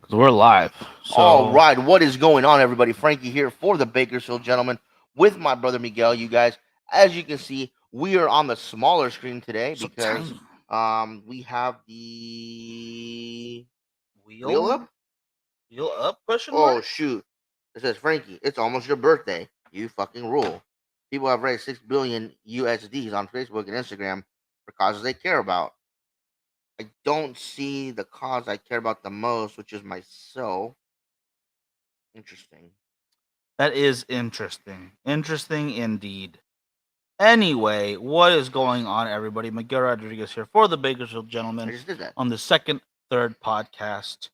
because we're live. All So right, what is going on, everybody? Frankie here for the Bakersfield Gentlemen with my brother Miguel. You guys, as you can see, we are on the smaller screen today so because tiny. we have the wheel Wheel, up. wheel up? Question Oh mark. shoot! It says Frankie, it's almost your birthday. You fucking rule. People have raised 6 billion USDs on Facebook and Instagram for causes they care about. I don't see the cause I care about the most, which is myself. Interesting. That is interesting. Interesting indeed. Anyway, what is going on, everybody? Miguel Rodriguez here for the Bakersfield I Gentlemen just did that. on the second, third podcast.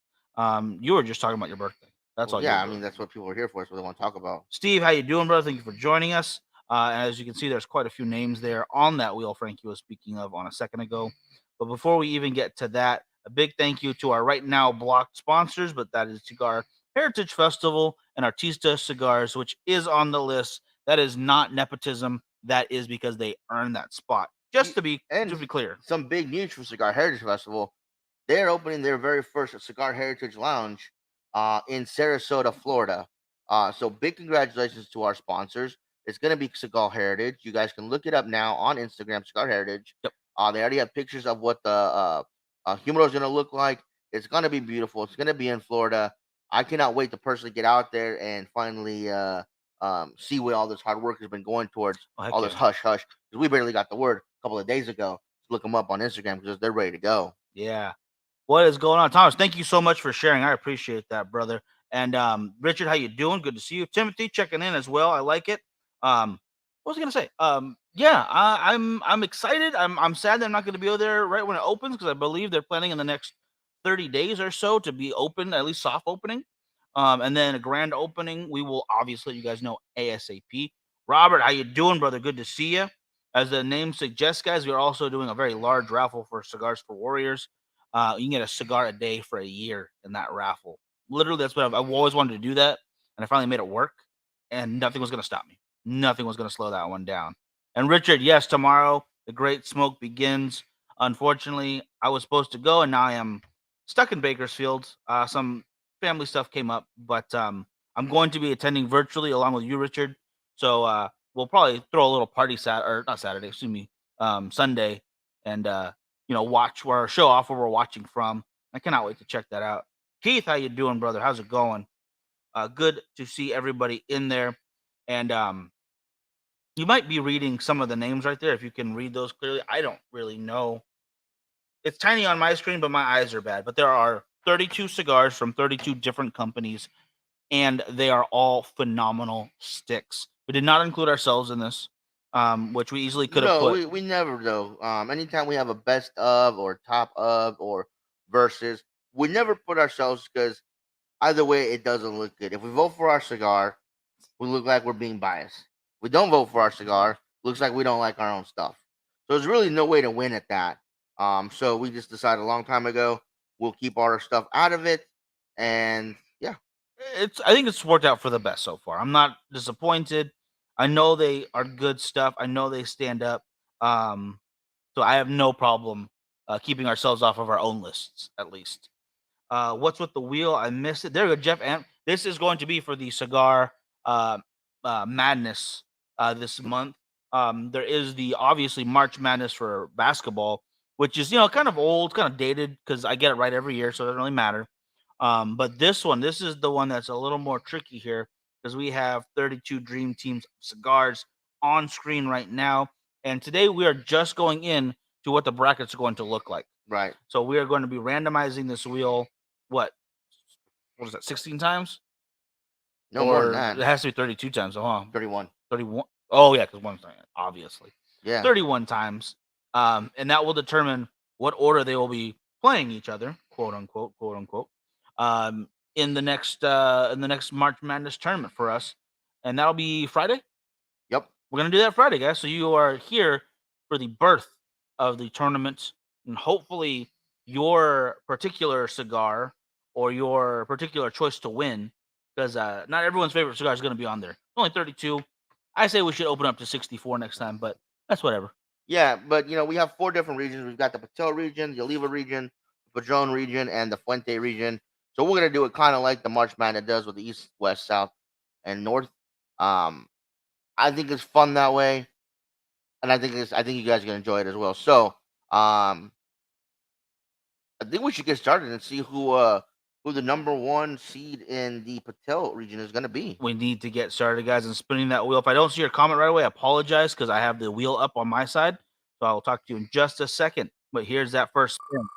You were just talking about your birthday. That's Well, all you were yeah, I doing. mean that's what people are here for. That's what they want to talk about. Steve, how you doing, brother? Thank you for joining us. As you can see, there's quite a few names there on that wheel Frankie was speaking of on a second ago. But before we even get to that, a big thank you to our right now blocked sponsors, but that is Cigar Heritage Festival and Artista Cigars, which is on the list. That is not nepotism. That is because they earned that spot. You- To And be clear. some big news for Cigar Heritage Festival. They're opening their very first Cigar Heritage Lounge in Sarasota, Florida. So big congratulations to our sponsors. It's going to be Cigar Heritage. You guys can look it up now on Instagram, Cigar Heritage. Yep. They already have pictures of what the humidor is going to look like. It's going to be beautiful. It's going to be in Florida. I cannot wait to personally get out there and finally see what all this hard work has been going towards, Oh heck all this yeah. hush hush. Because we barely got the word a couple of days ago. Look them up on Instagram because they're ready to go. Yeah. What is going on, Thomas? Thank you so much for sharing. I appreciate that, brother. And Richard, how you doing? Good to see you. Timothy checking in as well. I like it. What was I gonna say? Yeah, I'm excited. I'm sad that I'm not going to be over there right when it opens because I believe they're planning in the next 30 days or so to be open, at least soft opening. And then a grand opening. We will obviously, you guys know, ASAP. Robert, how you doing, brother? Good to see you. As the name suggests, guys, we are also doing a very large raffle for Cigars for Warriors. You can get a cigar a day for a year in that raffle. Literally, that's what I've always wanted to do that, and I finally made it work. And nothing was going to stop me. Nothing was going to slow that one down. And Richard, yes, tomorrow the great smoke begins. Unfortunately, I was supposed to go, and now I am stuck in Bakersfield. Some family stuff came up, but I'm going to be attending virtually along with you, Richard. So we'll probably throw a little party or not Saturday, excuse me, Sunday, and watch where show off where we're watching from. I cannot wait to check that out. Keith, how you doing, brother? How's it going? Good to see everybody in there, and you might be reading some of the names right there if you can read those clearly. I don't really know. It's tiny on my screen, but my eyes are bad. But there are 32 cigars from 32 different companies, and they are all phenomenal sticks. We did not include ourselves in this, which we easily could have No, put. we never though. Anytime we have a best of or top of or versus, we never put ourselves because either way it doesn't look good. If we vote for our cigar, we look like we're being biased. We don't vote for our cigar, looks like we don't like our own stuff. So there's really no way to win at that. So we just decided a long time ago we'll keep all our stuff out of it, and yeah, I think it's worked out for the best so far. I'm not disappointed. I know they are good stuff. I know they stand up. Um, so I have no problem keeping ourselves off of our own lists at least. What's with the wheel? I missed it. There we go, Jeff. And this is going to be for the cigar uh, madness this month. There is the obviously March Madness for basketball, which is kind of old, kind of dated because I get it right every year, so it doesn't really matter. But this is the one that's a little more tricky here because we have 32 Dream Teams cigars on screen right now, and today we are just going in to what the brackets are going to look like. right. So we are going to be randomizing this wheel. What? What is that? 16 times, No more than or that. it has to be 32 times? Huh? 31. 31. Oh yeah, because one's not obviously Yeah. 31 times. And that will determine what order they will be playing each other, quote unquote, um, in the next March Madness tournament for us, and that'll be Friday. Yep. We're gonna do that Friday, guys. So you are here for the birth of the tournament, and hopefully your particular cigar or your particular choice to win, because not everyone's favorite cigar is going to be on there. Only 32. I say we should open up to 64 next time, but that's whatever. Yeah, but we have four different regions. We've got the Patel region, the Oliva region, the Padron region, and the Fuente region. So we're gonna do it kind of like the March Madness does with the East, West, South, and North. Um, I think it's fun that way, and I think you guys are gonna enjoy it as well. So, I think we should get started and see who the number one seed in the Patel region is gonna be. We need to get started, guys, and spinning that wheel. If I don't see your comment right away, I apologize because I have the wheel up on my side. So I will talk to you in just a second. But here's that first spin.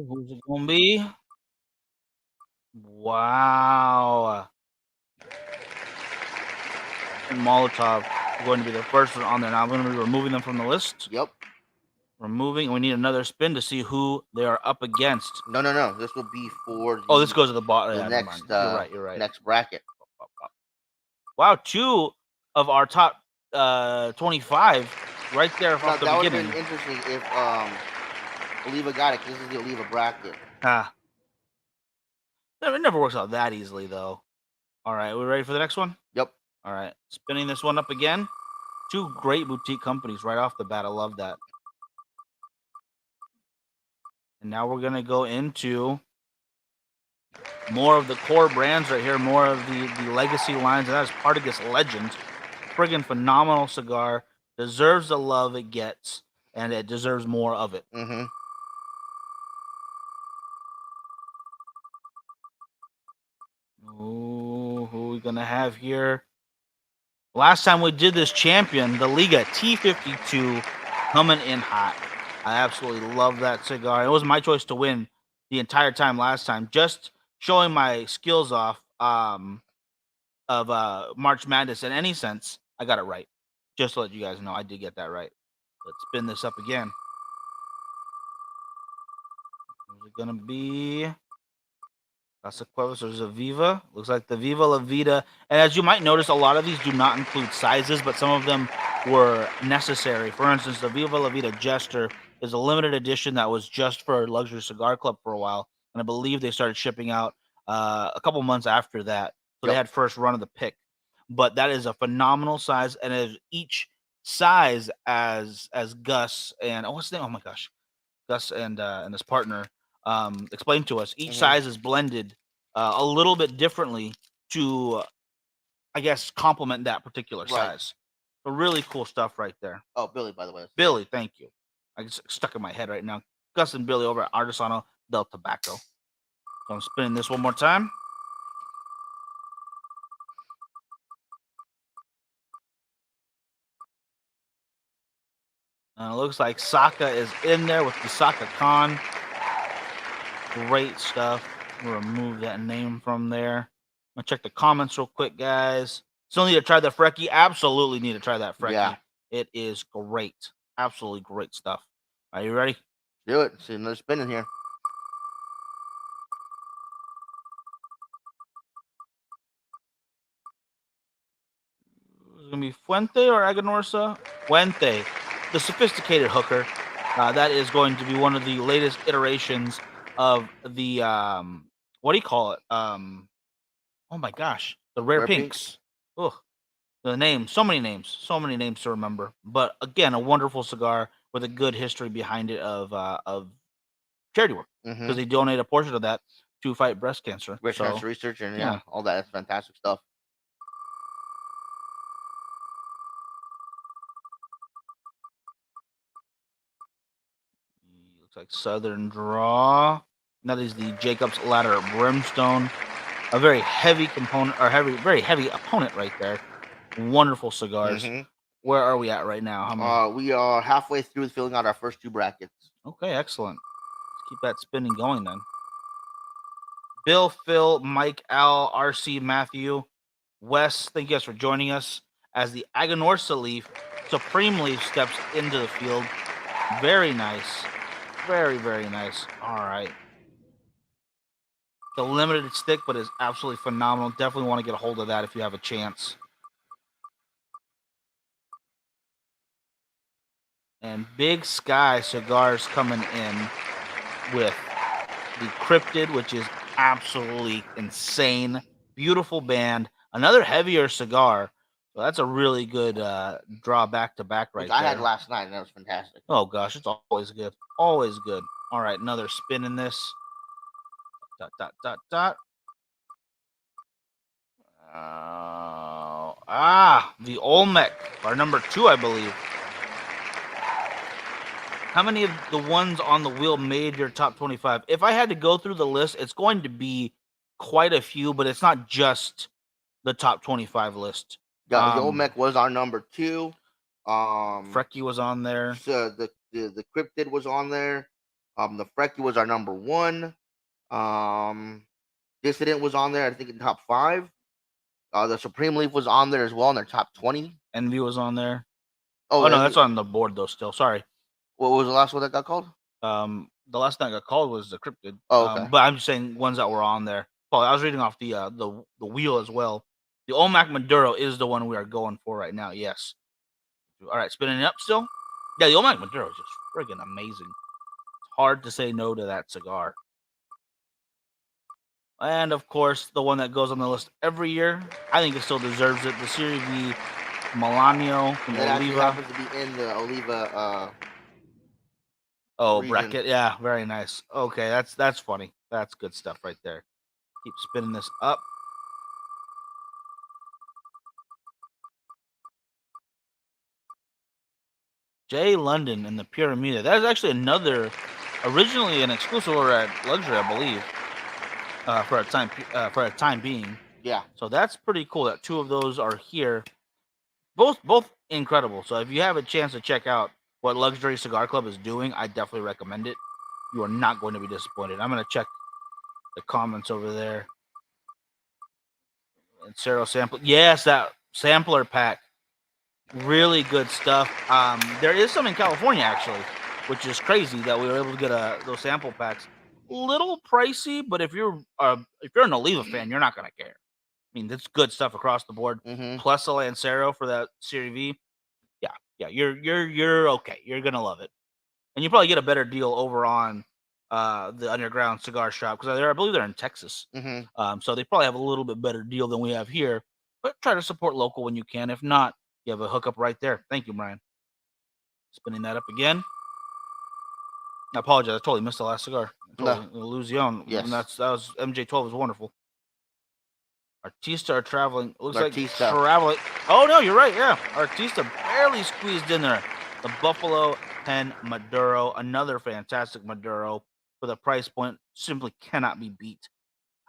Who's it gonna be? Wow. And Molotov is going to be the first one on there. Now I'm going to be removing them from the list. Yep. Removing. We need another spin to see who they are up against. No. This will be for Oh, this goes to the bottom. the Yeah, next You're right. next bracket. Wow, 2 of our top 25 right there Now, from the that would have beginning. been interesting if Oliva got it, 'cause this is the Oliva bracket. It never works out that easily, though. All right, we ready for the next one? Yep. All right, spinning this one up again. 2 great boutique companies right off the bat. I love that. And now we're gonna go into more of the core brands right here, more of the legacy lines, and that is Partagas Legend. Friggin' phenomenal cigar. Deserves the love it gets, and it deserves more of it. Mm-hmm. Ooh, who are we gonna have here? Last time we did this, champion, the Liga T52, coming in hot. I absolutely love that cigar. It was my choice to win the entire time last time. Just showing my skills off of March Madness in any sense, I got it right. Just to let you guys know, I did get that right. Let's spin this up again. Who's it gonna be? Casa Cuevas or Viva. Looks like the Viva La Vida. And as you might notice, a lot of these do not include sizes, but some of them were necessary. For instance, the Viva La Vida Jester is a limited edition that was just for Luxury Cigar Club for a while. And I believe they started shipping out a couple months after that. So they had first run of the pick. But that is a phenomenal size. And as each size as Gus and what's the name? Oh my gosh. Gus and his partner explained to us, each size is blended a little bit differently to, I guess, complement that particular size. So really cool stuff right there. Oh, Billy, by the way. Billy, thank you. I just stuck in my head right now. Gus and Billy over at Artisano del Tobacco. So I'm spinning this one more time. And it looks like Saka is in there with the Saka Khan. Great stuff. We'll remove that name from there. I'm gonna check the comments real quick, guys. Still need to try the Frecky. Absolutely need to try that Frecky. Yeah. It is great. Absolutely great stuff. Are you ready? Do it. See another spin in here. It's gonna be Fuente or Aganorsa? Fuente, the sophisticated hooker. That is going to be one of the latest iterations of the what do you call it? Oh my gosh, the rare pinks. Ugh, the names, so many names to remember. But again, a wonderful cigar with a good history behind it of charity work because they donate a portion of that to fight breast cancer. Breast cancer research and yeah, all that. That's fantastic stuff. Looks like Southern Draw. That is the Jacob's Ladder Brimstone. A very heavy component, or very heavy opponent right there. Wonderful cigars. Where are we at right now? How many? We are halfway through filling out our first 2 brackets. Okay, excellent. Let's keep that spinning going then. Bill, Phil, Mike, Al, RC, Matthew, Wes, thank you guys for joining us as the Aganorsa Leaf, Supreme Leaf steps into the field. Very nice. Very, very nice. All right. The limited stick, but is absolutely phenomenal. Definitely want to get a hold of that if you have a chance. And Big Sky Cigars coming in with the Cryptid, which is absolutely insane. Beautiful band. Another heavier cigar. Well, that's a really good draw back to back right which I had there. last night, and that was fantastic. Oh gosh, it's always good. Always good. All right, another spin in this. Dot dot dot dot. The Olmec, our number 2, I believe. How many of the ones on the wheel made your top 25? If I had to go through the list, it's going to be quite a few, but it's not just the top 25 list. Yeah, the Olmec was our number 2. Frecky was on there. So the Cryptid was on there. The Frecky was our number 1. Dissident was on there, I think, in top 5. The Supreme Leaf was on there as well in their top 20. Envy was on there. Oh, no, that's on the board though. Still, sorry. What was the last one that got called? The last thing I got called was the Cryptid. Oh, okay. But I'm just saying ones that were on there. Paul, I was reading off the wheel as well. The Olmec Maduro is the one we are going for right now. Yes. All right, spinning it up still. Yeah, the Olmec Maduro is just friggin' amazing. It's hard to say no to that cigar. And of course, the one that goes on the list every year, I think it still deserves it. The Series V Milanio from Oliva. Happens to be in the Oliva. Region. Bracket. Yeah, very nice. Okay, that's funny. That's good stuff right there. Keep spinning this up. J. London and the Pyramida. That is actually another, originally an exclusive order at Luxury, I believe, for a time being. Yeah. So that's pretty cool that 2 of those are here. Both incredible. So if you have a chance to check out what Luxury Cigar Club is doing, I definitely recommend it. You are not going to be disappointed. I'm going to check the comments over there. And Cero sample. Yes, that sampler pack. Really good stuff. There is some in California actually, which is crazy that we were able to get those sample packs. Little pricey, but if you're an Oliva fan, you're not gonna care. I mean, that's good stuff across the board. Plus a Lancero for that Series V. Yeah, you're okay. You're gonna love it, and you probably get a better deal over on the Underground Cigar Shop because I believe they're in Texas. So they probably have a little bit better deal than we have here. But try to support local when you can. If not, you have a hookup right there. Thank you, Brian. Spinning that up again. I apologize. I totally missed the last cigar. Illusion. Yes. That was MJ12 was wonderful. Artista are traveling. Looks Artista. like traveling. Oh no, you're right. Yeah, Artista barely squeezed in there. The Buffalo 10 Maduro, another fantastic Maduro for the price point, simply cannot be beat.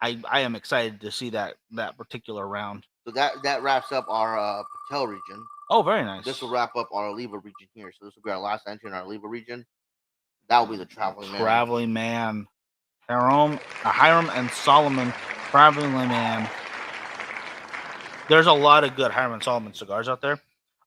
I am excited to see that particular round. So that wraps up our Patel region. Oh, very nice. This will wrap up our Oliva region here. So this will be our last entry in our Oliva region. That will be the Traveling Man. Traveling Man. Hiram and Solomon Traveling Man. There's a lot of good Hiram and Solomon cigars out there.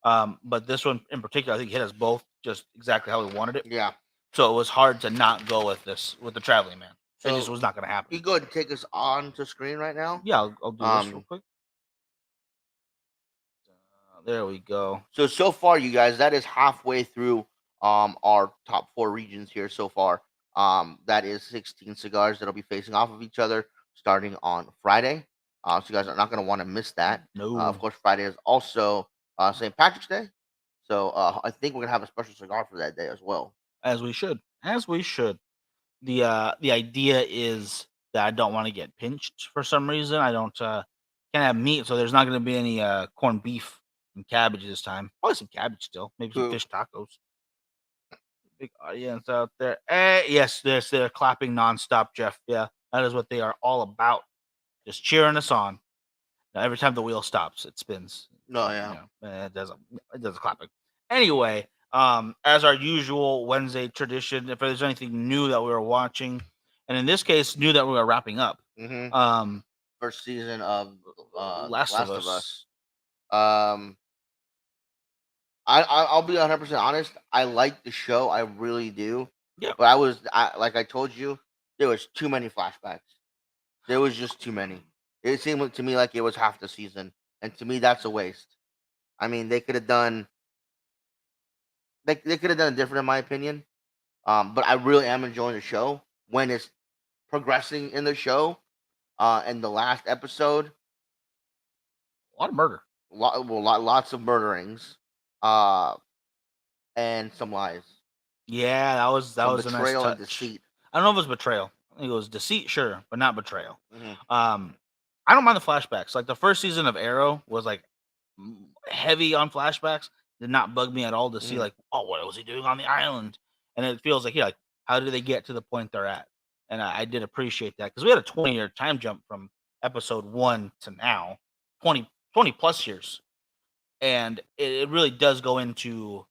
But this one in particular, I think hit us both just exactly how we wanted it. Yeah. So it was hard to not go with the Traveling Man. So it just was not going to happen. You go ahead and take us on to screen right now. Yeah, I'll do this real quick. There we go. So far, you guys, that is halfway through our top 4 regions here so far. That is 16 cigars that'll be facing off of each other starting on Friday. So you guys are not going to want to miss that. No. Of course, Friday is also St. Patrick's Day. So I think we're going to have a special cigar for that day as well. As we should. The idea is that I don't want to get pinched for some reason. I don't can't have meat, so there's not going to be any corned beef and cabbage this time. Probably some cabbage still. Maybe some fish tacos. Big audience out there. Yes, they're clapping nonstop, Jeff. Yeah, that is what they are all about. Just cheering us on. Now, every time the wheel stops, it spins. No, yeah. It does clapping. Anyway, as our usual Wednesday tradition, if there's anything new that we were watching, and in this case, new that we were wrapping up. First season of Last of Us. I'll be 100% honest. I like the show. I really do. Yeah. But like I told you, there was too many flashbacks. There was just too many. It seemed to me like it was half the season, and to me, that's a waste. I mean, they could have done. They could have done it different, in my opinion. But I really am enjoying the show when it's progressing in the show. In the last episode, a lot of murder. lots of murderings, uh, and some lies, Yeah, that some was a nice betrayal and touch. deceit. I don't know if it was betrayal. I think it was deceit, sure, but not betrayal. Hmm. Um, I don't mind the flashbacks. Like the first season of Arrow was like heavy on flashbacks. Did not bug me at all to see Hmm. like, oh, what was he doing on the island? And it feels like, yeah, like how did they get to the point they're at? And I did appreciate that because we had a 20-year time jump from episode 1 to now, 20 plus years, and it really does go into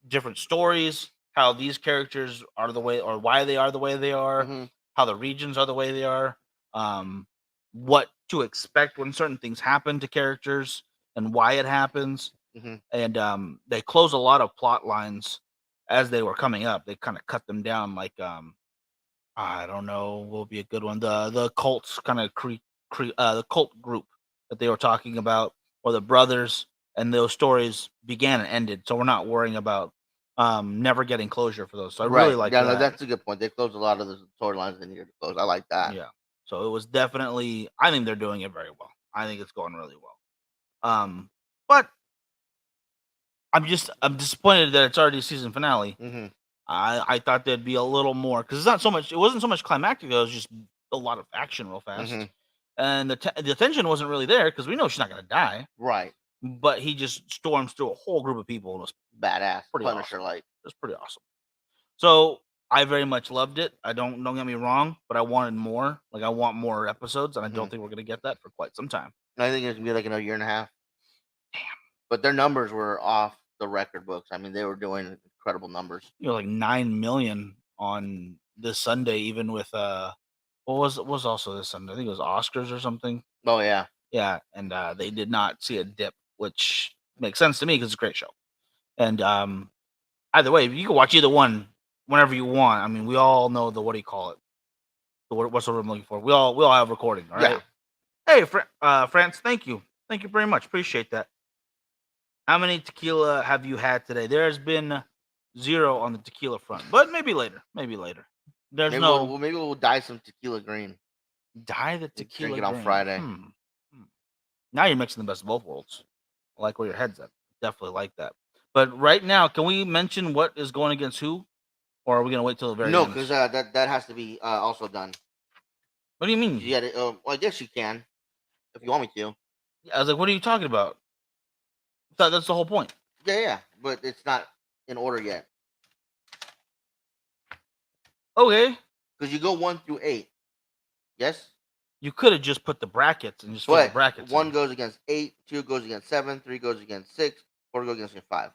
different stories, how these characters are the way, or why they are the way they are, Hmm. how the regions are the way they are, um, what to expect when certain things happen to characters and why it happens. Hmm. And they close a lot of plot lines as they were coming up. They kind of cut them down, like I don't know, what will be a good one. The cults kind of the cult group that they were talking about, or the brothers, and those stories began and ended. So we're not worrying about never getting closure for those. So I really Right. like Yeah, no, that. that's a good point. They closed a lot of the storylines they needed to close. I like that. Yeah. So it was definitely. I think they're doing it very well. I think it's going really well. But I'm disappointed that it's already season finale. Hmm. I thought there'd be a little more because it's not so much. It wasn't so much climactic. It was just a lot of action real Hmm. fast, and the tension wasn't really there because we know she's not gonna die. Right. But he just storms through a whole group of people, and it was Badass. pretty Punisher awesome. like. It was pretty awesome. So I very much loved it. I don't get me wrong, but I wanted more. Like I want more episodes, and I Hmm. don't think we're gonna get that for quite some time. I think it's gonna be like another year and a half. But their numbers were off the record books. I mean, they were doing incredible numbers. Like 9 million on this Sunday, even with what was also this Sunday? I think it was Oscars or something. Oh yeah. Yeah, and they did not see a dip, which makes sense to me because it's a great show. And either way, you can watch either one whenever you want. I mean, we all know the what do you call it? What's the word I'm looking for? We all have recording, all Yeah. right? Hey, France, thank you very much. Appreciate that. How many tequila have you had today? There's been zero on the tequila front, but maybe later. Maybe later. There's no Maybe we'll dye some tequila green dye the and drink tequila it on green. Friday. Hmm. Now you're mixing the best of both worlds. I like where your head's at. Definitely like that. But right now, can we mention what is going against who, or are we gonna wait till the very No, end? because that has to be also done. What do you mean? Yeah, well, I guess you can if you want me to. I was like, what are you talking about? I thought that's the whole point. Yeah, yeah, but it's not in order yet Okay, because you go 1 through 8. Yes, you could have just put the brackets and just filled the but brackets one in. goes against 8, 2 goes against 7, 3 goes against 6, 4 goes against 5.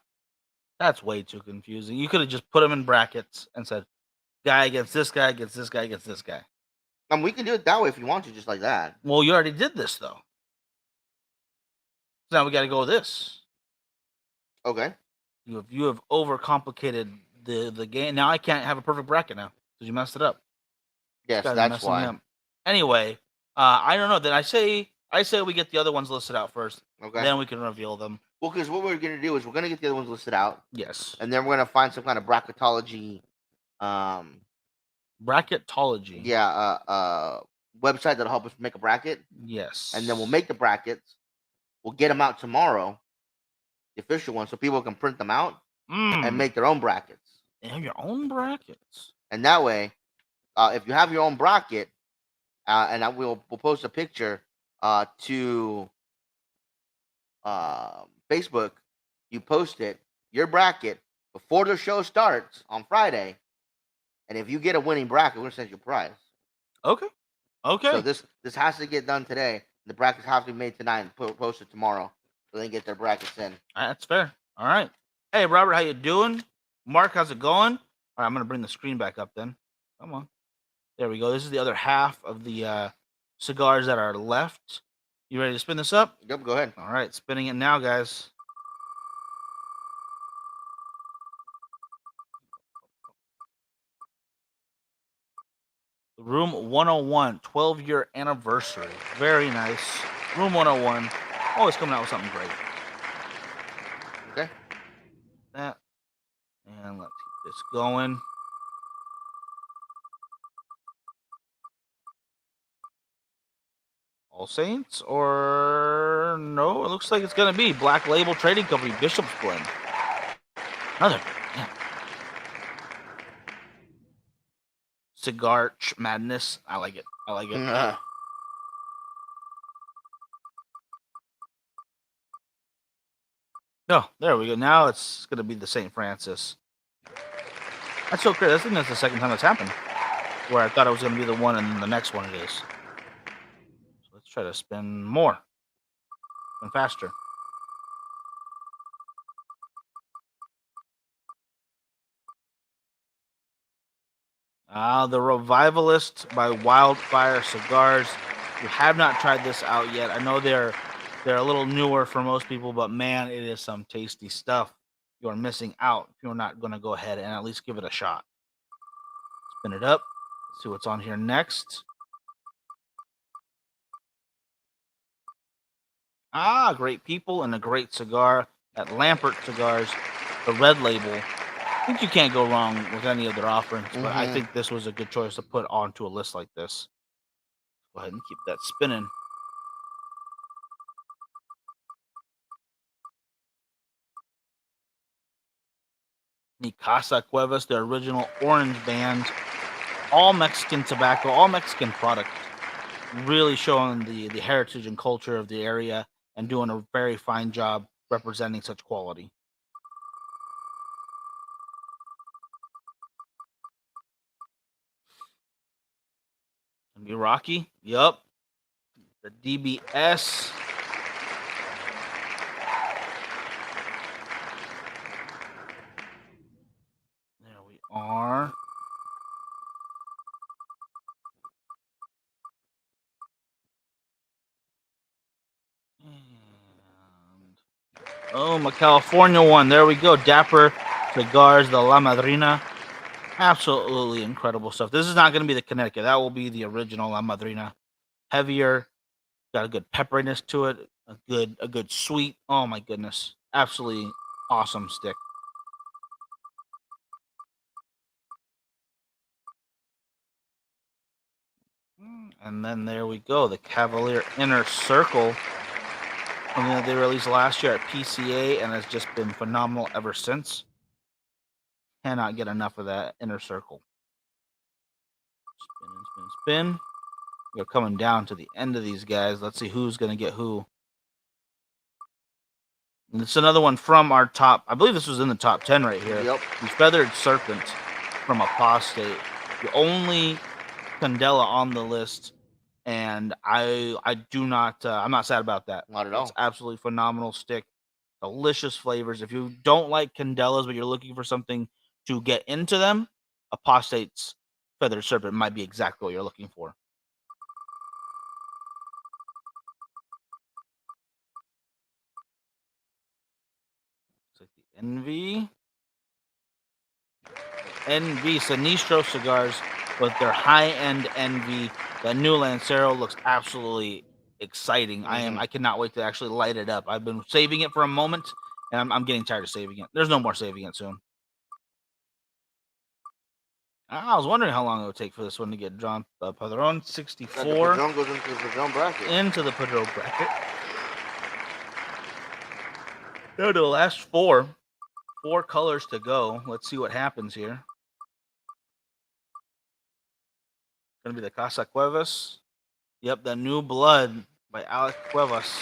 That's way too confusing. You could have just put them in brackets and said, guy against this guy against this guy against this guy. We can do it that way if you want to, just like that. Well, you already did this though. So now we got to go with this. Okay. You have overcomplicated the game. Now I can't have a perfect bracket now because you messed it up. You Yes, guys are that's messing me why. up. Anyway, I don't know. Then I say we get the other ones listed out first. Okay. Then we can reveal them. Well, because what we're gonna do is we're gonna get the other ones listed out, Yes. and then we're gonna find some kind of bracketology, um, Bracketology. yeah, website that'll help us make a bracket, Yes. and then we'll make the brackets. We'll get them out tomorrow, the official ones, so people can print them out and make their own brackets. They have your own brackets. And that way, if you have your own bracket, and we'll post a picture to Facebook, you post it, your bracket, before the show starts on Friday. And if you get a winning bracket, we're gonna send you a prize. Okay. Okay. So this has to get done today. The brackets have to be made tonight and posted tomorrow, so they can get their brackets in. That's fair. All right. Hey, Robert, how you doing? Mark, how's it going? All right, I'm gonna bring the screen back up then. Come on. There we go. This is the other half of the cigars that are left. You ready to spin this up? Yep, go ahead. All right, spinning it now, guys. Room 101, 12-year anniversary. Very nice. Room 101, always coming out with something great. Okay. That. And let's keep this going. All Saints or no? It looks like it's gonna be Black Label Trading Company Bishop's Blend. Another yeah. Cigar Madness. I like it. I like it. Oh, there we go. Now it's gonna be the St. Francis. That's so crazy. I think that's the second time that's happened. Where I thought it was gonna be the one, and then the next one it is. So let's try to spin more and faster. The Revivalist by Wildfire Cigars. If you have not tried this out yet, I know they're a little newer for most people, but man, it is some tasty stuff. You're missing out if you're not going to go ahead and at least give it a shot. Spin it up. See what's on here next. Great people and a great cigar at Lampert Cigars, the red label. I think you can't go wrong with any of their offerings, but I think this was a good choice to put onto a list like this. Go ahead and keep that spinning. The Casa Cuevas, the original orange band, all Mexican tobacco, all Mexican product, really showing the heritage and culture of the area and doing a very fine job representing such quality. Gonna be Rocky. Yup. The DBS. There we are. Oh, my California one. There we go. Dapper Cigars, the La Madrina. Absolutely incredible stuff. This is not going to be the Connecticut. That will be the original La Madrina. Heavier, got a good pepperiness to it. A good sweet. Oh my goodness. Absolutely awesome stick. And then there we go. The Cavalier Inner Circle. Something that they released last year at PCA and has just been phenomenal ever since. Cannot get enough of that Inner Circle. Spin, spin, spin. We're coming down to the end of these guys. Let's see who's going to get who. And it's another one from our top. I believe this was in the top 10 right here. Yep. The Feathered Serpent from Apostate. The only Candela on the list. And I do not, I'm not sad about that. Not at all. It's absolutely phenomenal stick. Delicious flavors. If you don't like Candelas, but you're looking for something to get into them, Apostate's Feathered Serpent might be exactly what you're looking for. Looks like the Envy Sinistro cigars with their high-end Envy. The new Lancero looks absolutely exciting. I cannot wait to actually light it up. I've been saving it for a moment, and I'm getting tired of saving it. There's no more saving it soon. I was wondering how long it would take for this one to get drawn. Padron 64. The Padron goes into the Padron bracket. Into the Padron bracket. Go to the last four. 4 colors to go. Let's see what happens here. Gonna be the Casa Cuevas. Yep, the New Blood by Alex Cuevas.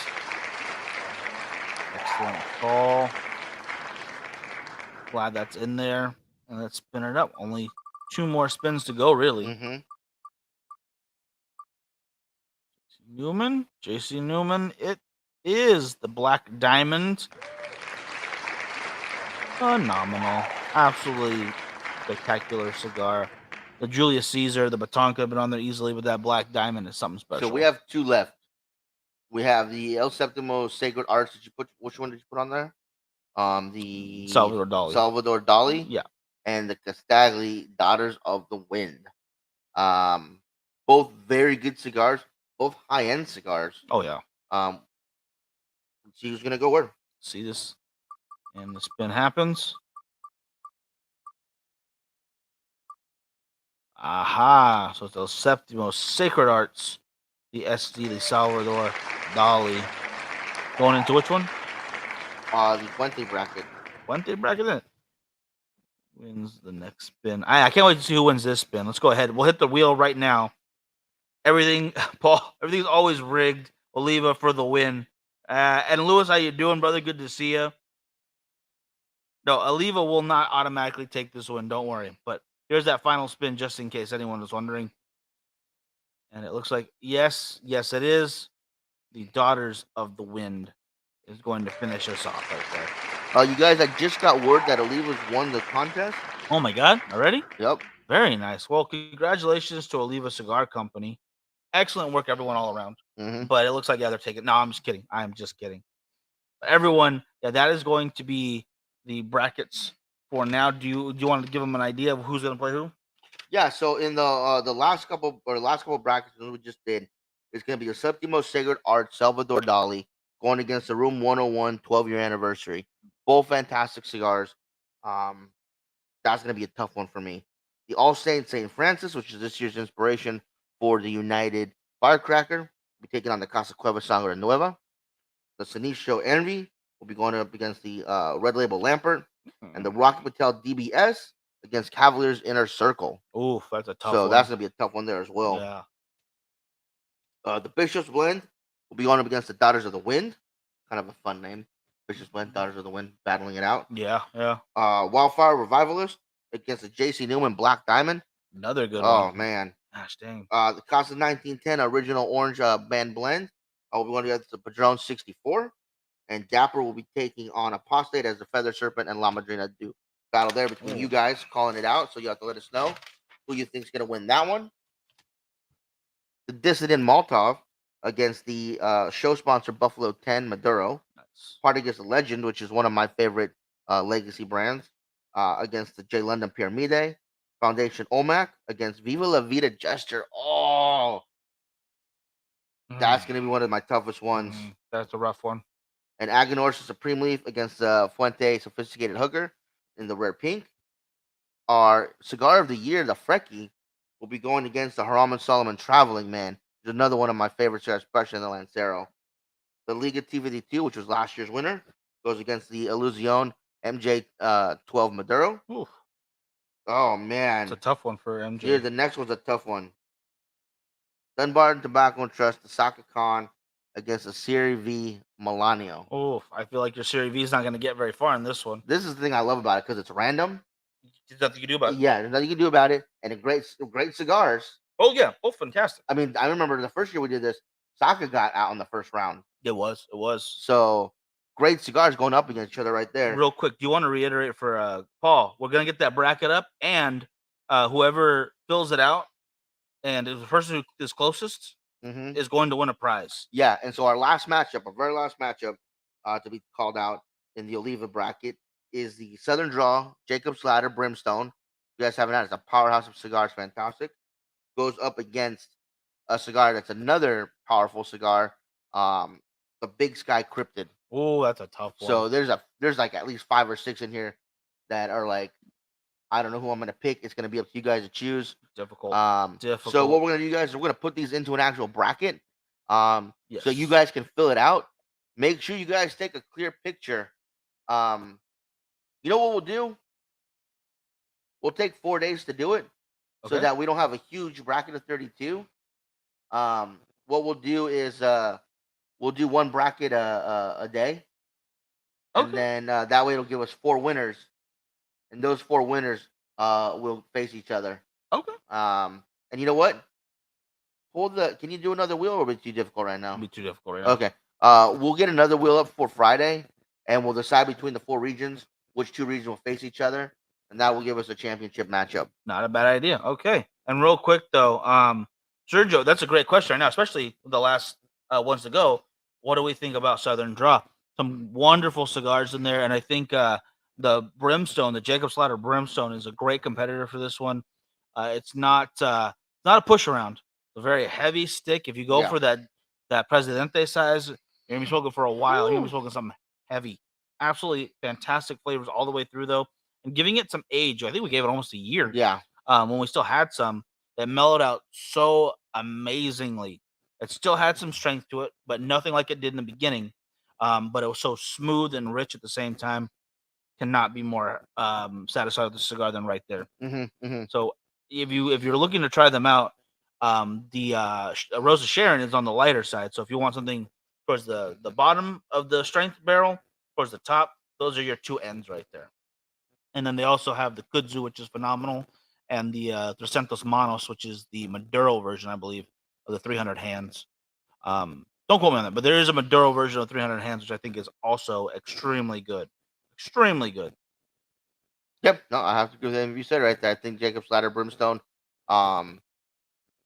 Excellent call. Glad that's in there. And let's spin it up. Only 2 more spins to go, really. Newman, JC Newman. It is the Black Diamond. Phenomenal. Absolutely spectacular cigar. The Julius Caesar, the Baton could have been on there easily, but that Black Diamond is something special. So we have 2 left. We have the El Septimo Sacred Arts. Did you put, which one did you put on there? The Salvador Dali. Salvador Dali. Yeah. And the Castagli Daughters of the Wind. Both very good cigars. Both high-end cigars. Oh, yeah. Let's see who's going to go where. See this? And the spin happens. Aha. So it's El Septimo Sacred Arts. The SD, the Salvador Dali. Going into which one? The Fuente bracket. Fuente bracket in it. Wins the next spin. I can't wait to see who wins this spin. Let's go ahead. We'll hit the wheel right now. Everything, Paul, everything's always rigged. Oliva for the win. And Lewis, how you doing, brother? Good to see you. No, Oliva will not automatically take this win. Don't worry. But here's that final spin just in case anyone was wondering. And it looks like, yes, it is. The Daughters of the Wind is going to finish us off right there. You guys, I just got word that Oliva's won the contest. Oh my God, already? Yep. Very nice. Well, congratulations to Oliva Cigar Company. Excellent work, everyone, all around. But it looks like, yeah, they're taking. No, I'm just kidding. I'm just kidding. Everyone, yeah, that is going to be the brackets for now. Do you want to give them an idea of who's going to play who? Yeah. So in the last couple brackets we just did, it's going to be a Septimo Sacred Art Salvador Dali going against the Room 101 12-year anniversary. Both fantastic cigars. That's going to be a tough one for me. The All Saints St. Francis, which is this year's inspiration for the United Firecracker, will be taking on the Casa Cueva Sangre Nueva. The Sinicho Envy will be going up against the Red Label Lampert, and the Rocky Patel DBS against Cavaliers Inner Circle. Oof, that's a tough one. So that's going to be a tough one there as well. Yeah. The Bishop's Blend will be going up against the Daughters of the Wind. Kind of a fun name. Bishop's Blend, Daughters of the Wind, battling it out. Yeah. Wildfire Revivalist against the J.C. Newman Black Diamond. Another good one. Oh, man. Gosh, dang. The Casa 1910 Original Orange Band Blend. I will be going against the Padron 64. And Dapper will be taking on Apostate as the Feather Serpent and La Madrina do battle there between you guys, calling it out. So you have to let us know who you think is going to win that one. The Dissident Maltov against the show sponsor Buffalo 10 Maduro. Nice. Part against the Legend, which is one of my favorite legacy brands, against the J. London Pyramide. Foundation Olmec against Viva La Vida Gesture. Oh, that's going to be one of my toughest ones. That's a rough one. And Agonor's Supreme Leaf against Fuente Sophisticated Hooker in the rare pink. Our Cigar of the Year, the Freki, will be going against the Haram Solomon Traveling Man. Which is another one of my favorite cigars, especially in the Lancero. The Liga T52, which was last year's winner, goes against the Illusion MJ12 Maduro. Oof. Oh, man. It's a tough one for MJ. Here, the next one's a tough one. Dunbar Tobacco and Trust, the Saka Khan against the Serie V Milanio. Oh, I feel like your Serie V is not going to get very far in this one. This is the thing I love about it because it's random. There's nothing you can do about it. Yeah, there's nothing you can do about it, and great cigars. Oh yeah, both fantastic. I mean, I remember the first year we did this, Saka got out in the first round. It was. So great cigars going up against each other right there. Real quick, do you want to reiterate for Paul? We're gonna get that bracket up, and whoever fills it out, and the person who is closest is going to win a prize. Yeah, and so our last matchup, our very last matchup, to be called out in the Oliva bracket is the Southern Draw Jacob's Ladder Brimstone. You guys haven't had it. It's a powerhouse of cigars, fantastic. Goes up against a cigar that's another powerful cigar, the Big Sky Cryptid. Oh, that's a tough one. So there's like at least 5 or 6 in here that are like, I don't know who I'm gonna pick. It's gonna be up to you guys to choose. Difficult. So what we're gonna do, guys, is we're gonna put these into an actual bracket. Yes. So you guys can fill it out. Make sure you guys take a clear picture. You know what we'll do? We'll take 4 days to do it, so that we don't have a huge bracket of 32. What we'll do is we'll do one bracket a day, and then that way it'll give us 4 winners, and those 4 winners will face each other. Okay. And you know what? Can you do another wheel, or is it too difficult right now? It'll be too difficult right now. Okay. We'll get another wheel up for Friday, and we'll decide between the 4 regions which 2 regions will face each other, and that will give us a championship matchup. Not a bad idea. Okay. And real quick though, Sergio, that's a great question right now, especially the last ones to go. What do we think about Southern Draw? Some wonderful cigars in there, and I think the Brimstone, the Jacob's Ladder Brimstone, is a great competitor for this one. It's not a push around. It's a very heavy stick. If you go for that Presidente size, you're gonna be smoking for a while. You're gonna be smoking something heavy. Absolutely fantastic flavors all the way through though, and giving it some age. I think we gave it almost a year. Yeah. When we still had some that mellowed out so amazingly. It still had some strength to it, but nothing like it did in the beginning. But it was so smooth and rich at the same time. Cannot be more satisfied with the cigar than right there. Mm-hmm. So if you're looking to try them out, the Rosa Sharon is on the lighter side. So if you want something towards the bottom of the strength barrel, towards the top, those are your two ends right there. And then they also have the Kudzu, which is phenomenal, and the Trescentos Manos, which is the Maduro version, I believe, of the 300 hands. Don't quote me on that, but there is a Maduro version of 300 hands, which I think is also extremely good. Extremely good. Yep. No, I have to agree with everything you said right there. I think Jacob Slider Brimstone um,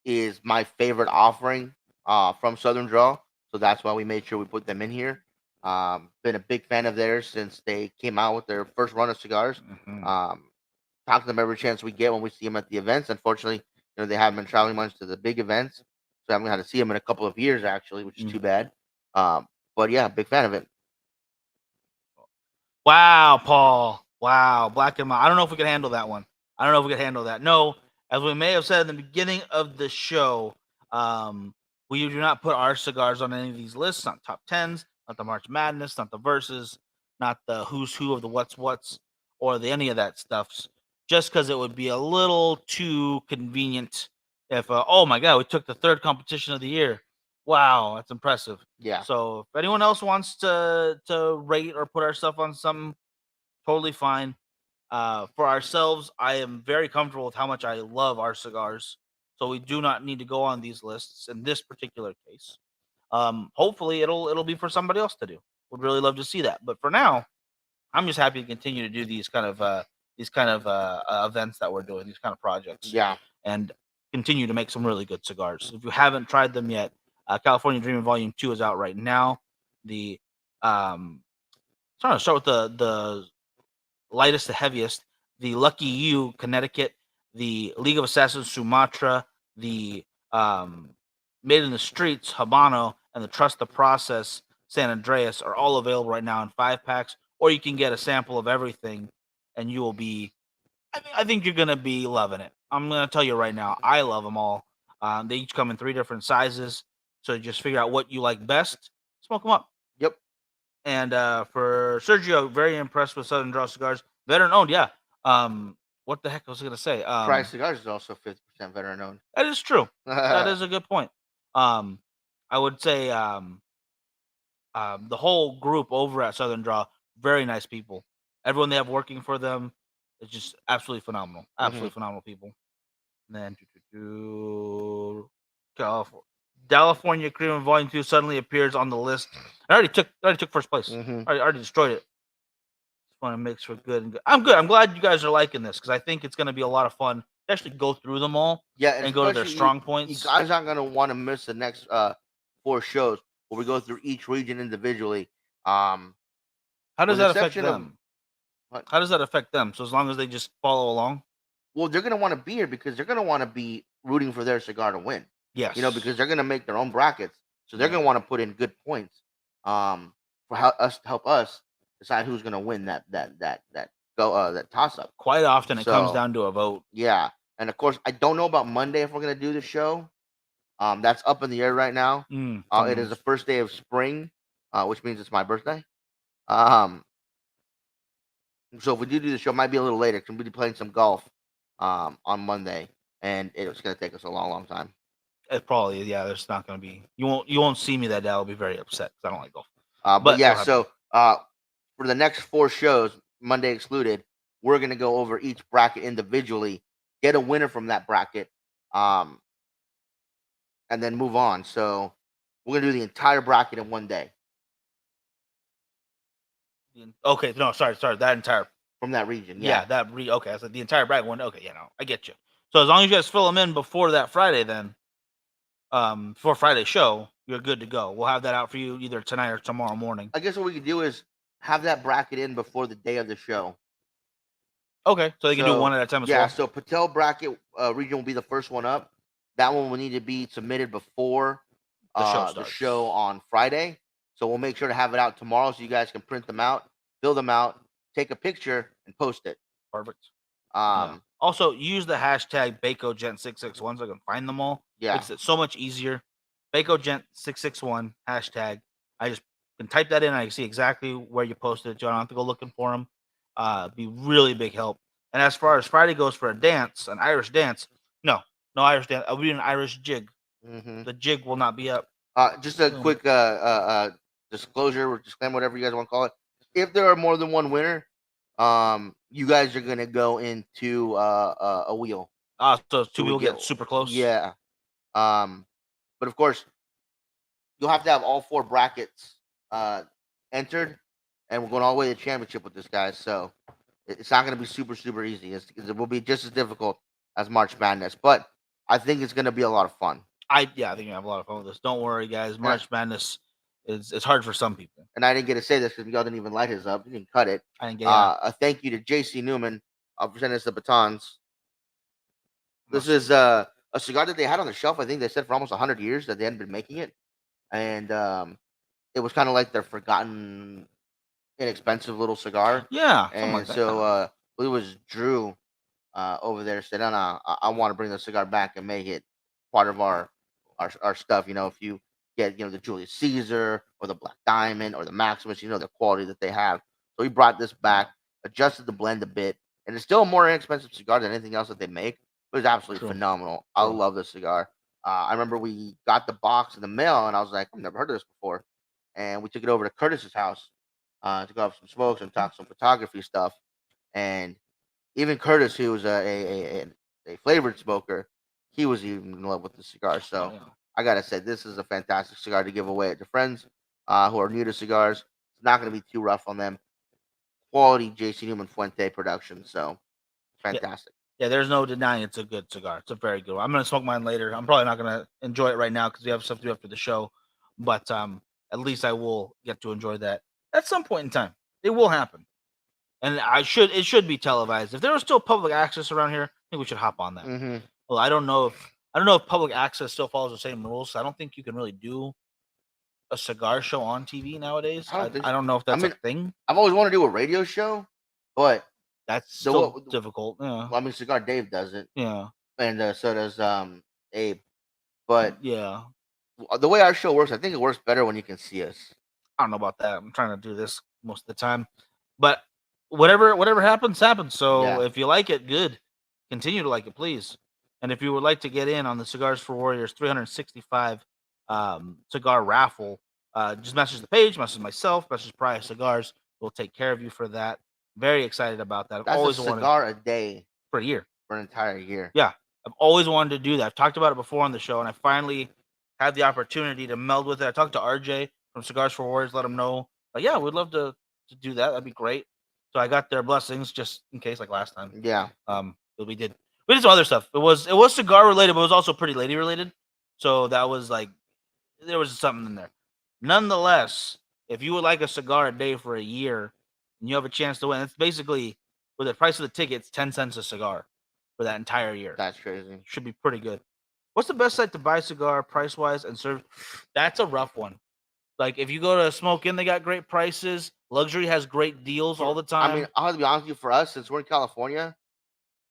is my favorite offering from Southern Draw. So that's why we made sure we put them in here. Been a big fan of theirs since they came out with their first run of cigars. Mm-hmm. Talk to them every chance we get when we see them at the events. Unfortunately, they haven't been traveling much to the big events, so I haven't had to see them in a couple of years actually, which is too bad. But yeah, big fan of it. Wow, Paul. Wow, Black and Mild. I don't know if we can handle that one. I don't know if we can handle that. No, as we may have said in the beginning of the show, we do not put our cigars on any of these lists, not top tens, not the March Madness, not the verses, not the who's who of the what's, or the any of that stuffs, just because it would be a little too convenient if, oh my God, we took the third competition of the year. Wow, that's impressive. Yeah. So if anyone else wants to rate or put our stuff on something, totally fine. For ourselves, I am very comfortable with how much I love our cigars. So we do not need to go on these lists in this particular case. Hopefully it'll be for somebody else to do. Would really love to see that. But for now, I'm just happy to continue to do these kind of events that we're doing, these kind of projects. Yeah. And continue to make some really good cigars. If you haven't tried them yet, California Dreamin' Volume 2 is out right now. The trying to start with the lightest to heaviest. The Lucky You Connecticut, the League of Assassins Sumatra, the Made in the Streets Habano, and the Trust the Process San Andreas are all available right now in 5-packs, or you can get a sample of everything, and you will be. I think you're gonna be loving it. I'm gonna tell you right now, I love them all. They each come in 3 different sizes, so just figure out what you like best. Smoke them up. Yep. And for Sergio, very impressed with Southern Draw Cigars, veteran owned. Yeah. What the heck was I gonna say? Price Cigars is also 50% veteran owned. That is true. That is a good point. I would say the whole group over at Southern Draw, very nice people. Everyone they have working for them is just absolutely phenomenal. Absolutely phenomenal people. And then California Cream Volume 2 suddenly appears on the list. I already took first place. I already destroyed it. Just want to mix for good and good. I'm good. I'm glad you guys are liking this because I think it's going to be a lot of fun to actually go through them all. Yeah, and go to their strong points. You guys aren't gonna want to miss the next 4 shows where we go through each region individually. How does that affect them? How does that affect them? So as long as they just follow along? Well, they're gonna want to be here because they're gonna want to be rooting for their cigar to win. Yes. Because they're gonna make their own brackets, so they're gonna want to put in good points. For help us decide who's gonna win that toss up. Quite often it comes down to a vote. Yeah, and of course I don't know about Monday if we're gonna do the show. That's up in the air right now. It is the first day of spring, which means it's my birthday. So if we do the show, it might be a little later. Cause we'll be playing some golf on Monday, and it's gonna take us a long time. It probably, yeah. There's not gonna be you won't see me that day. I'll be very upset because I don't like golf. But yeah, so for the next 4 shows, Monday excluded, we're gonna go over each bracket individually, get a winner from that bracket, and then move on. So we're gonna do the entire bracket in one day. Okay, no, sorry, that entire from that region. Yeah, okay. I said the entire bracket one. Okay, I get you. So as long as you guys fill them in before that Friday, then before Friday's show, you're good to go. We'll have that out for you either tonight or tomorrow morning. I guess what we could do is have that bracket in before the day of the show. Okay, so they can do one at a time as well. Yeah, so Patel bracket region will be the first one up. That one will need to be submitted before the show on Friday. So we'll make sure to have it out tomorrow so you guys can print them out, fill them out, take a picture, and post it. Perfect. Also, use the hashtag BacoGen661 so I can find them all. Yeah. Makes it so much easier. BacoGent 661 hashtag. I just can type that in. I can see exactly where you posted it. So I don't have to go looking for them. Be really big help. And as far as Friday goes for a dance, an Irish dance, no Irish dance. I'll be an Irish jig. Mm-hmm. The jig will not be up. Just a quick disclosure or disclaimer, whatever you guys want to call it. If there are more than one winner, you guys are gonna go into a wheel. So two we people get super close. Yeah. But of course, you'll have to have all 4 brackets entered, and we're going all the way to the championship with this guy. So it's not going to be super easy. It will be just as difficult as March Madness, but I think it's going to be a lot of fun. I think you have a lot of fun with this. Don't worry, guys. March Madness it's hard for some people. And I didn't get to say this because y'all didn't even light his up. You didn't cut it. I didn't get a thank you to JC Newman. I'll present us the batons. This is a cigar that they had on the shelf. I think they said for almost 100 years that they hadn't been making it, and it was kind of like their forgotten, inexpensive little cigar. Yeah, and like so it was Drew over there said, "No, I want to bring the cigar back and make it part of our stuff. You know, if you get the Julius Caesar or the Black Diamond or the Maximus, the quality that they have." So he brought this back, adjusted the blend a bit, and it's still a more inexpensive cigar than anything else that they make. But it's absolutely phenomenal. I love this cigar. I remember we got the box in the mail, and I was like, I've never heard of this before. And we took it over to Curtis's house to go have some smokes and talk some photography stuff. And even Curtis, who was a flavored smoker, he was even in love with the cigar. So I gotta say, this is a fantastic cigar to give away to friends who are new to cigars. It's not going to be too rough on them. Quality JC Newman Fuente production. So fantastic. Yeah, there's no denying it's a good cigar. It's a very good one. I'm gonna smoke mine later. I'm probably not gonna enjoy it right now because we have stuff to do after the show. But at least I will get to enjoy that at some point in time. It will happen, and it should be televised. If there was still public access around here, I think we should hop on that. Mm-hmm. Well, I don't know if public access still follows the same rules. So I don't think you can really do a cigar show on TV nowadays. I don't know if that's a thing. I've always wanted to do a radio show, but that's so difficult. Yeah. Well, I mean, Cigar Dave does it. Yeah. And so does Abe. But yeah, the way our show works, I think it works better when you can see us. I don't know about that. I'm trying to do this most of the time, but whatever happens, happens. So if you like it, good. Continue to like it, please. And if you would like to get in on the Cigars for Warriors 365 cigar raffle, just message the page, message myself, message Prior Cigars. We'll take care of you for that. Very excited about that. That's always a cigar a day for a year, for an entire year. Yeah, I've always wanted to do that. I've talked about it before on the show, and I finally had the opportunity to meld with it. I talked to RJ from Cigars for Warriors, let him know, like, yeah, we'd love to do that. That'd be great. So I got their blessings just in case, like last time. Yeah. We did some other stuff. It was cigar related, but it was also Pretty Lady related. So that was like there was something in there. Nonetheless, if you would like a cigar a day for a year and you have a chance to win, it's basically with the price of the ticket, it's 10 cents a cigar for that entire year. That's crazy. Should be pretty good. What's the best site to buy cigar price wise and serve? That's a rough one. Like if you go to Smoke Inn, they got great prices. Luxury has great deals all the time. I mean, I'll have to be honest with you. For us, since we're in California,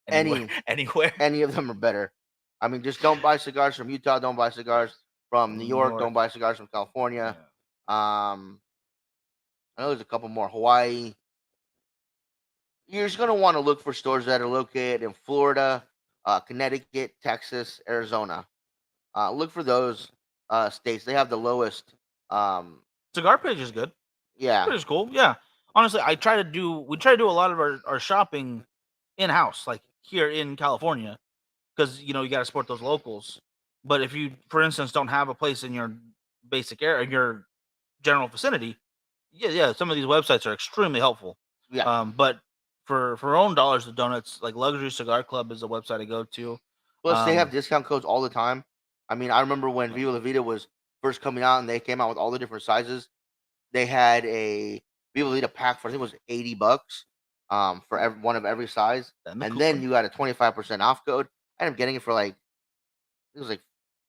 anywhere, any of them are better. I mean, just don't buy cigars from Utah. Don't buy cigars from New York. Don't buy cigars from California. Yeah. I know there's a couple more. Hawaii. You're just gonna want to look for stores that are located in Florida, Connecticut, Texas, Arizona. Look for those states. They have the lowest. Cigar Page is good. Yeah, it's cool. Yeah, honestly, we try to do a lot of our shopping in house, like here in California, because you got to support those locals. But if you, for instance, don't have a place in your basic area, your general vicinity, yeah, some of these websites are extremely helpful. Yeah. But for own dollars to donuts, like Luxury Cigar Club is a website I go to. Plus, they have discount codes all the time. I mean, I remember when Viva La Vida was first coming out, and they came out with all the different sizes. They had a Viva La Vida pack for I think it was $80, for one of every size, and then you got a 25% off code. I ended up getting it for it was like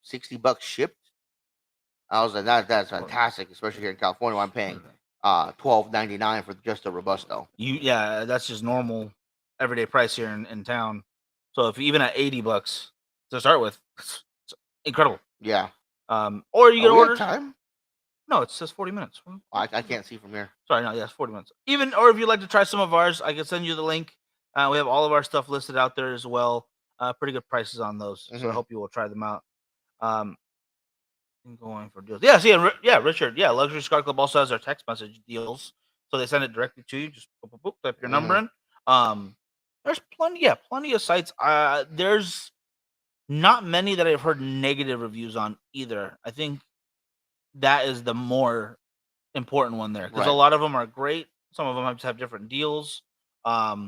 $60 shipped. I was like, that's fantastic, especially here in California where I'm paying $12.99 for just a Robusto. That's just normal everyday price here in town. So if even at $80 to start with, it's incredible. Yeah. Or you can we order. got time? No, it says 40 minutes. I can't see from here. Sorry, no, yes, 40 minutes. Even, or if you'd like to try some of ours, I can send you the link. We have all of our stuff listed out there as well. Pretty good prices on those. So I hope you will try them out. Going for deals. Yeah, see, Richard. Yeah, Luxury Cigar Club also has their text message deals. So they send it directly to you. Just boop, boop, boop, type your number in. There's plenty of sites. There's not many that I've heard negative reviews on either. I think that is the more important one there because a lot of them are great. Some of them just have different deals. What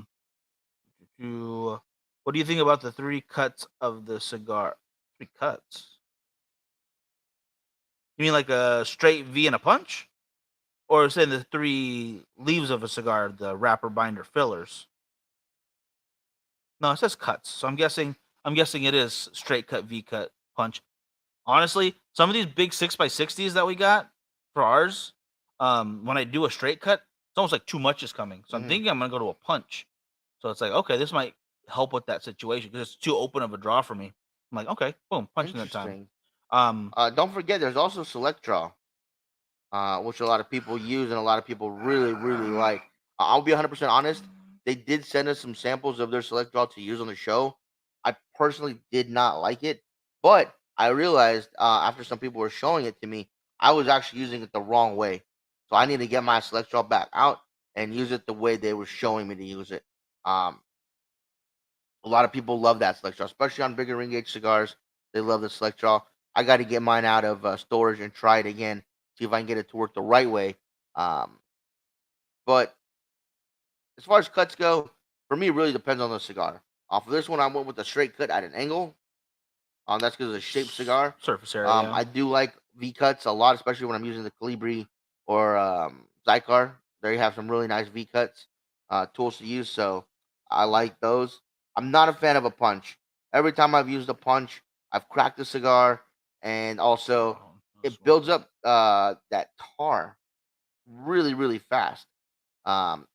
do you think about the 3 cuts of the cigar? 3 cuts? You mean like a straight V and a punch, or saying the 3 leaves of a cigar, the wrapper, binder, fillers? No, it says cuts. So I'm guessing it is straight cut, V cut, punch. Honestly, some of these big 6x60s that we got for ours, when I do a straight cut, it's almost like too much is coming. So I'm thinking I'm gonna go to a punch. So it's like, okay, this might help with that situation because it's too open of a draw for me. I'm like, okay, boom, punching that time. Don't forget, there's also Select Draw, which a lot of people use and a lot of people really, really like. I'll be 100% honest. They did send us some samples of their Select Draw to use on the show. I personally did not like it, but I realized after some people were showing it to me, I was actually using it the wrong way. So I need to get my Select Draw back out and use it the way they were showing me to use it. A lot of people love that Select Draw, especially on bigger ring gauge cigars. They love the Select Draw. I got to get mine out of storage and try it again, see if I can get it to work the right way. But as far as cuts go, for me, it really depends on the cigar. For this one, I went with a straight cut at an angle. That's because it's a shaped cigar. Surface area. I do like V cuts a lot, especially when I'm using the Colibri or Zycar. There you have some really nice V cuts tools to use, so I like those. I'm not a fan of a punch. Every time I've used a punch, I've cracked the cigar, and also it builds up that tar really, really fast.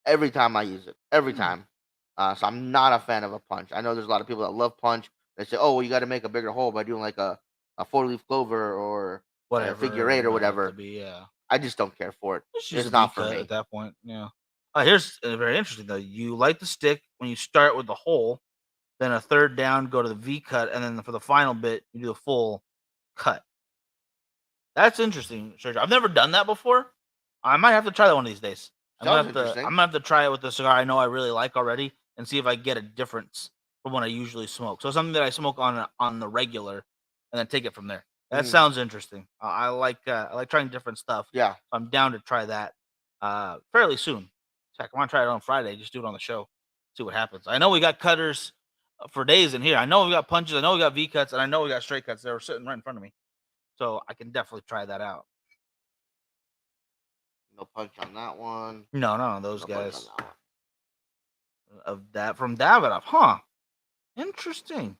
Every time I use it, every time. So I'm not a fan of a punch. I know there's a lot of people that love punch. They say, "Oh, well, you got to make a bigger hole by doing like a 4-leaf clover or whatever, figure 8 or whatever." Yeah. I just don't care for it. It's not for me at that point. Yeah. Here's very interesting though. You light the stick when you start with the hole, then a third down, go to the V cut, and then for the final bit, you do a full cut. That's interesting, Sergio. I've never done that before. I might have to try that one of these days. I'm gonna have to try it with the cigar I know I really like already, and see if I get a difference from what I usually smoke. So something that I smoke on the regular, and then take it from there. That sounds interesting. I like trying different stuff. Yeah, I'm down to try that fairly soon. In fact, I want to try it on Friday. Just do it on the show, see what happens. I know we got cutters for days in here. I know we got punches. I know we got V cuts, and I know we got straight cuts. They were sitting right in front of me, so I can definitely try that out. no punch on that one. No, those guys of that from Davidoff, huh? Interesting.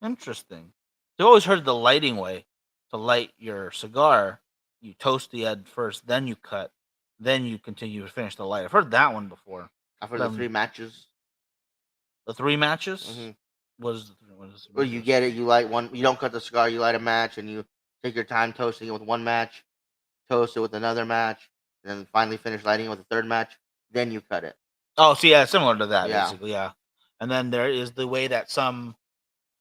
They always heard the lighting way to light your cigar. You toast the end first, then you cut, then you continue to finish the light. I've heard that one before. I've heard the 3 matches. The 3 matches? What is well, you get it. You light one. You don't cut the cigar. You light a match, and you take your time toasting it with one match, toast it with another match, and then finally finish lighting it with a third match. Then you cut it. Oh, so yeah, similar to that, basically, yeah. And then there is the way that some,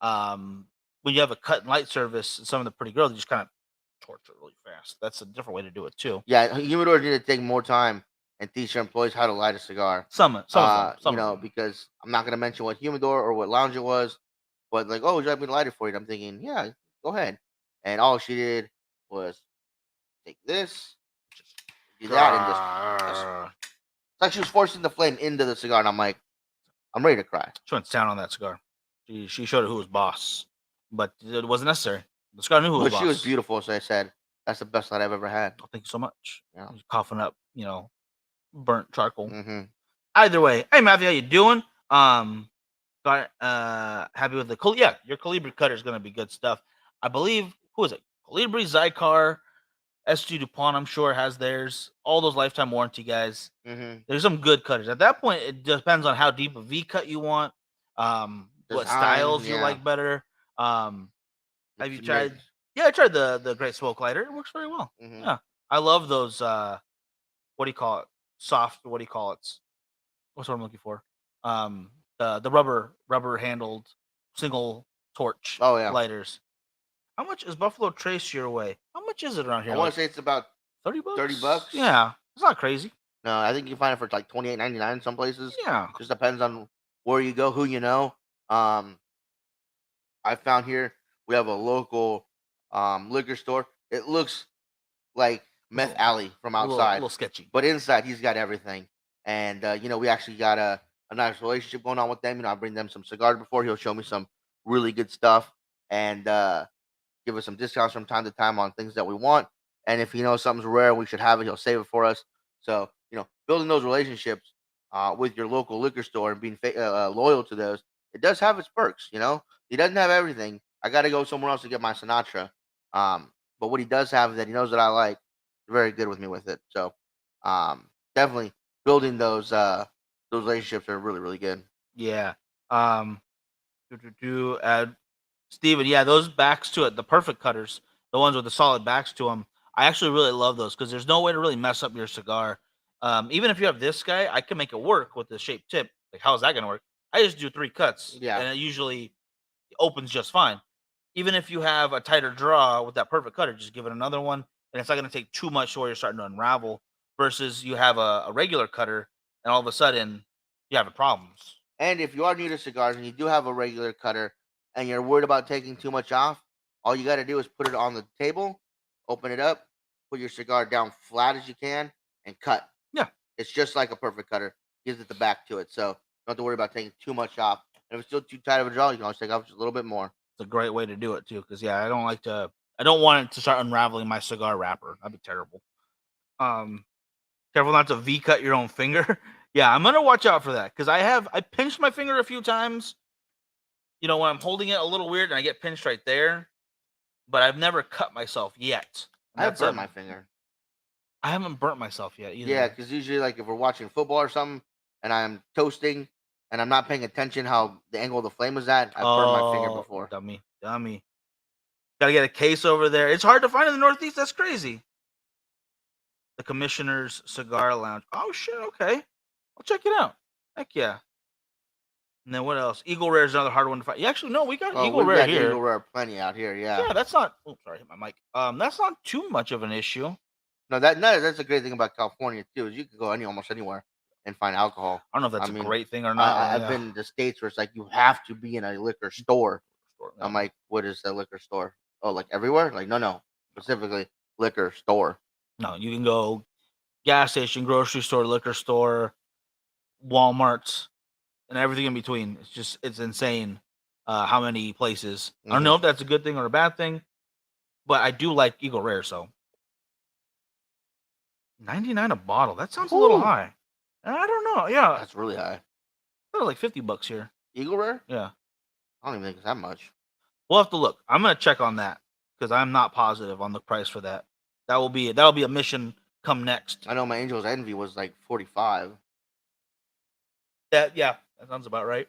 when you have a cut and light service, some of the pretty girls, you just kind of torch it really fast. That's a different way to do it too. Yeah, humidors need to take more time and teach their employees how to light a cigar. Some of them. Because I'm not going to mention what humidor or what lounge it was, but like, oh, would you like me to light it for you? And I'm thinking, yeah, go ahead. And all she did was take this, just do that, and just it's like she was forcing the flame into the cigar, and I'm like, I'm ready to cry. She went down on that cigar. She showed who was boss, but it wasn't necessary. The cigar knew who was boss. She was beautiful, so I said, that's the best light I've ever had. Oh, thank you so much. Yeah. Coughing up, burnt charcoal. Either way, hey Matthew, how you doing? Got happy with the your Colibri cutter is gonna be good stuff. I believe who is it? Colibri, Zycar, SG DuPont, I'm sure has theirs. All those lifetime warranty guys. There's some good cutters. At that point, it depends on how deep a V cut you want. What styles you like better. Have you tried? Yeah, I tried the Great Smoke Lighter. It works very well. Mm-hmm. Yeah, I love those. What do you call it? Soft. What do you call it? What's what I'm looking for? The rubber handled single torch Oh yeah, lighters. How much is Buffalo Trace your way? How much is it around I here? want Like to say it's about 30 30 bucks? bucks. Yeah, it's not crazy. No, I think you can find it for like $28.99 in some places. Yeah. Just depends on where you go, who you know. Um, I found here we have a local liquor store. It looks like Meth Little, Alley from a outside, little sketchy. but inside he's got everything. And we actually got a nice relationship going on with them. I bring them some cigars before. He'll show me some really good stuff and give us some discounts from time to time on things that we want. And if he knows something's rare, we should have it. He'll save it for us. So building those relationships with your local liquor store and being loyal to those, it does have its perks. He doesn't have everything. I got to go somewhere else to get my Sinatra. But what he does have that he knows that I like, very good with me with it. So definitely building those relationships are really really good. Yeah. Um, add Steven, yeah, those backs to it, the perfect cutters, the ones with the solid backs to them. I actually really love those because there's no way to really mess up your cigar. Even if you have this guy, I can make it work with the shaped tip. Like, how is that going to work? I just do 3 cuts, Yeah. and it usually opens just fine. Even if you have a tighter draw with that perfect cutter, just give it another one, and it's not going to take too much where you're starting to unravel. Versus you have a regular cutter, and all of a sudden you have problems. And if you are new to cigars and you do have a regular cutter and you're worried about taking too much off, all you got to do is put it on the table, open it up, put your cigar down flat as you can, and cut. Yeah. It's just like a perfect cutter. Gives it the back to it. So you don't have to worry about taking too much off. And if it's still too tight of a draw, you can always take off just a little bit more. It's a great way to do it too, because yeah, I don't want it to start unraveling my cigar wrapper. That'd be terrible. Um, Careful not to V cut your own finger. Yeah, I'm gonna watch out for that because I pinched my finger a few times. When I'm holding it a little weird and I get pinched right there, but I've never cut myself yet. And I've that's burnt my finger. I haven't burnt myself yet either. Yeah, because usually, like if we're watching football or something, and I'm toasting, and I'm not paying attention how the angle of the flame is at, I've burnt my finger before. Dummy. Gotta get a case over there. It's hard to find in the Northeast. That's crazy. The Commissioner's Cigar Lounge. Oh shit. Okay, I'll check it out. Heck yeah. And then what else? Eagle Rare is another hard one to find. Yeah, actually, no, we got Eagle Rare here. Eagle Rare plenty out here. Yeah. Yeah, that's not. Oh, sorry, hit my mic. That's not too much of an issue. No, that's a great thing about California too. Is you can go almost anywhere and find alcohol. I don't know if that's a great thing or not. I've been to states where it's like you have to be in a liquor store. Yeah. I'm like, what is a liquor store? Oh, like everywhere? Like no, specifically liquor store. No, you can go gas station, grocery store, liquor store, Walmart, and everything in between. It's insane how many places. I don't know if that's a good thing or a bad thing, but I do like Eagle Rare. So 99 a bottle. That sounds a little high. I don't know. Yeah, that's really high. That was like $50 here. Eagle Rare? Yeah. I don't even think it's that much. We'll have to look. I'm gonna check on that because I'm not positive on the price for that. That'll be a mission come next. I know my Angel's Envy was like 45. That sounds about right.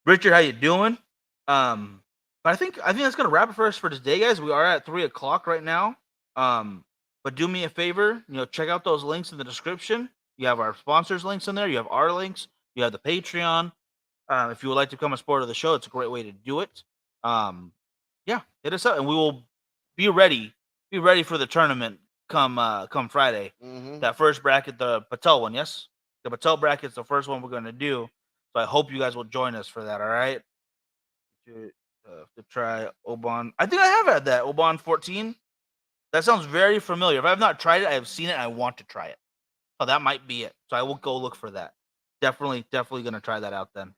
Richard, how you doing? But I think that's gonna wrap it for us for today, guys. We are at 3:00 right now. But do me a favor, check out those links in the description. You have our sponsors links in there. You have our links. You have the Patreon. If you would like to become a supporter of the show, it's a great way to do it. Hit us up, and we will be ready. Be ready for the tournament come Friday. That first bracket, the Patel one, yes, the Patel bracket's the first one we're going to do. So I hope you guys will join us for that. All right. To try Oban, I think I have had that Oban 14. That sounds very familiar. If I have not tried it, I have seen it. I want to try it. So that might be it. So I will go look for that. Definitely going to try that out then.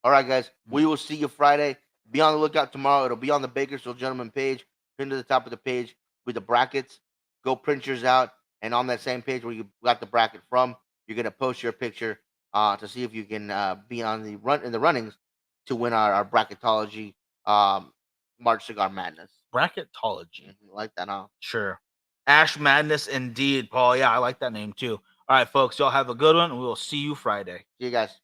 All right, guys. We will see you Friday. Be on the lookout tomorrow. It'll be on the Bakersfield Gentleman page. Pinned to the top of the page with the brackets. Go print yours out. And on that same page where you got the bracket from, you're going to post your picture to see if you can be on the runnings to win our bracketology March Cigar Madness. Bracketology. Like that, huh? Sure. Ash Madness indeed, Paul. Yeah, I like that name too. All right, folks. Y'all have a good one. We will see you Friday. See you guys.